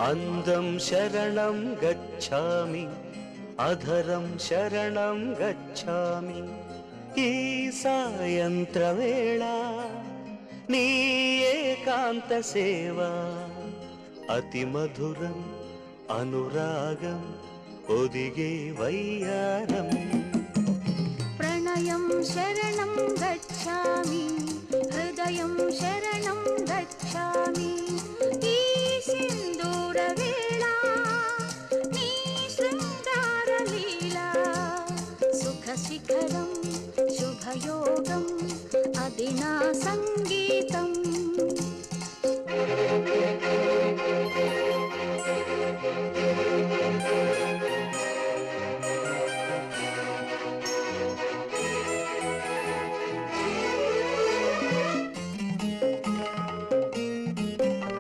అందం శరణం గచ్ఛామి, అధరం శరణం గచ్ఛామి. ఈ సాయంత్రవేళ నీ ఏకాంత సేవా అతి మధురం అనురాగం ఒదిగే వయ్యారం. ప్రణయం శరణం గచ్ఛామి, హృదయం శరణం గచ్ఛామి.